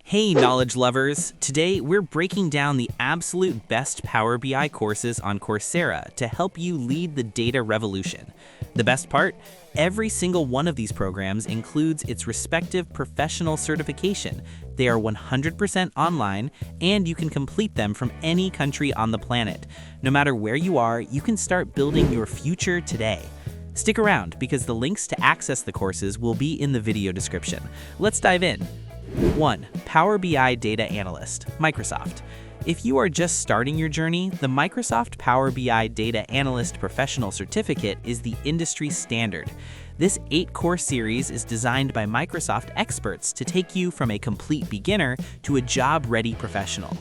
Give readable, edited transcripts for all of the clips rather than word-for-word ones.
Hey knowledge lovers! Today we're breaking down the absolute best Power BI courses on Coursera to help you lead the data revolution. The best part? Every single one of these programs includes its respective professional certification. They are 100% online, and you can complete them from any country on the planet. No matter where you are, you can start building your future today. Stick around because the links to access the courses will be in the video description. Let's dive in. 1. Power BI Data Analyst, Microsoft. If you are just starting your journey, the Microsoft Power BI Data Analyst Professional Certificate is the industry standard. This 8-course series is designed by Microsoft experts to take you from a complete beginner to a job-ready professional.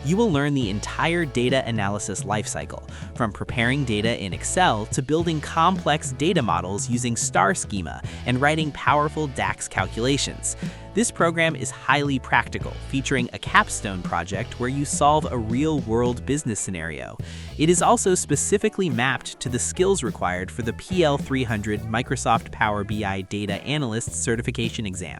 You will learn the entire data analysis lifecycle, from preparing data in Excel to building complex data models using star schema and writing powerful DAX calculations. This program is highly practical, featuring a capstone project where you solve a real-world business scenario. It is also specifically mapped to the skills required for the PL300 Microsoft Power BI Data Analyst Certification Exam.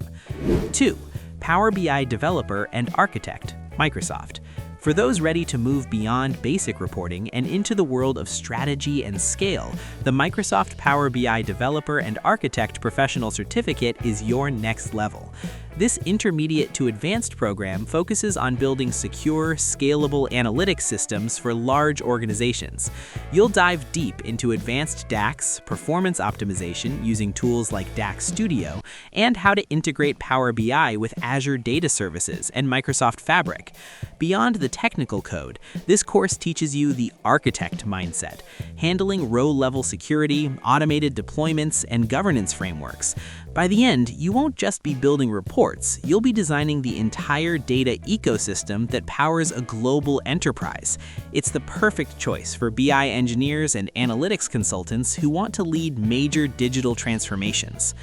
2. Power BI Developer and Architect, Microsoft. For those ready to move beyond basic reporting and into the world of strategy and scale, the Microsoft Power BI Developer and Architect Professional Certificate is your next level. This intermediate to advanced program focuses on building secure, scalable analytics systems for large organizations. You'll dive deep into advanced DAX, performance optimization using tools like DAX Studio, and how to integrate Power BI with Azure Data Services and Microsoft Fabric. Beyond the technical code, this course teaches you the architect mindset, handling row-level security, automated deployments, and governance frameworks. By the end, you won't just be building reports, you'll be designing the entire data ecosystem that powers a global enterprise. It's the perfect choice for BI engineers and analytics consultants who want to lead major digital transformations.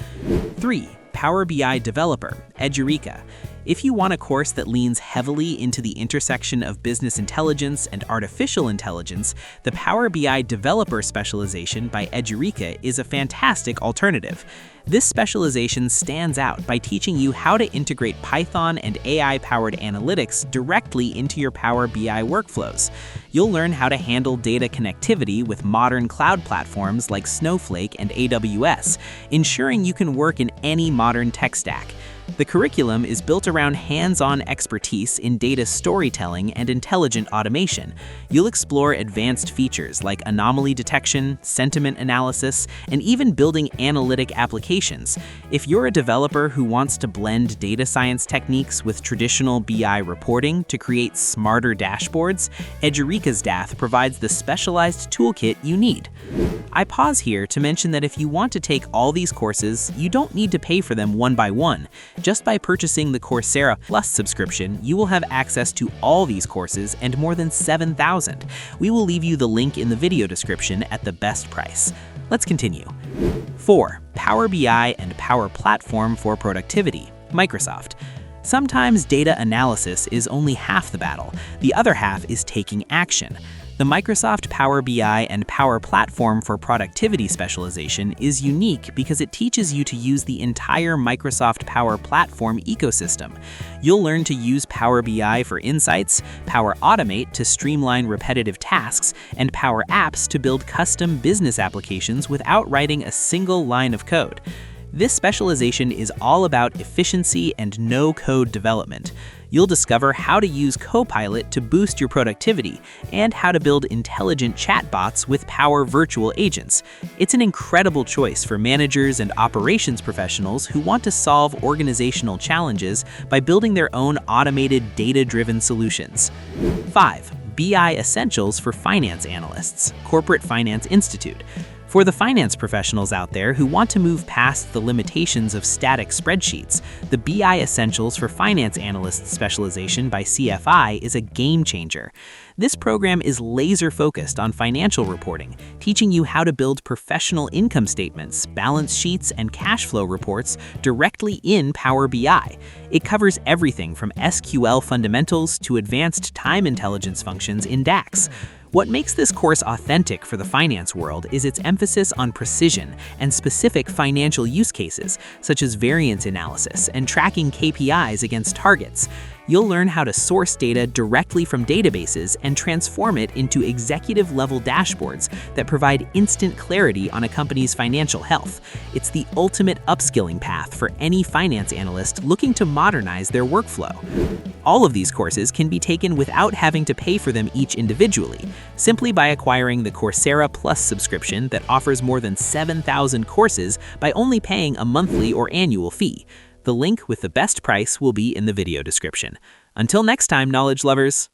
3. Power BI Developer, Edureka. If you want a course that leans heavily into the intersection of business intelligence and artificial intelligence, the Power BI Developer specialization by Edureka is a fantastic alternative. This specialization stands out by teaching you how to integrate Python and AI-powered analytics directly into your Power BI workflows. You'll learn how to handle data connectivity with modern cloud platforms like Snowflake and AWS, ensuring you can work in any modern tech stack. The curriculum is built around hands-on expertise in data storytelling and intelligent automation. You'll explore advanced features like anomaly detection, sentiment analysis, and even building analytic applications. If you're a developer who wants to blend data science techniques with traditional BI reporting to create smarter dashboards, Edureka's DATH provides the specialized toolkit you need. I pause here to mention that if you want to take all these courses, you don't need to pay for them one by one. Just by purchasing the Coursera Plus subscription, you will have access to all these courses and more than 7,000. We will leave you the link in the video description at the best price. Let's continue. 4. Power BI and Power Platform for Productivity, Microsoft. Sometimes data analysis is only half the battle. The other half is taking action. The Microsoft Power BI and Power Platform for Productivity specialization is unique because it teaches you to use the entire Microsoft Power Platform ecosystem. You'll learn to use Power BI for insights, Power Automate to streamline repetitive tasks, and Power Apps to build custom business applications without writing a single line of code. This specialization is all about efficiency and no-code development. You'll discover how to use Copilot to boost your productivity and how to build intelligent chatbots with Power Virtual Agents. It's an incredible choice for managers and operations professionals who want to solve organizational challenges by building their own automated, data-driven solutions. 5. BI Essentials for Finance Analysts, Corporate Finance Institute. For the finance professionals out there who want to move past the limitations of static spreadsheets, the BI Essentials for Finance Analysts specialization by CFI is a game changer. This program is laser-focused on financial reporting, teaching you how to build professional income statements, balance sheets, and cash flow reports directly in Power BI. It covers everything from SQL fundamentals to advanced time intelligence functions in DAX. What makes this course authentic for the finance world is its emphasis on precision and specific financial use cases, such as variance analysis and tracking KPIs against targets. You'll learn how to source data directly from databases and transform it into executive-level dashboards that provide instant clarity on a company's financial health. It's the ultimate upskilling path for any finance analyst looking to modernize their workflow. All of these courses can be taken without having to pay for them each individually, simply by acquiring the Coursera Plus subscription that offers more than 7,000 courses by only paying a monthly or annual fee. The link with the best price will be in the video description. Until next time, knowledge lovers.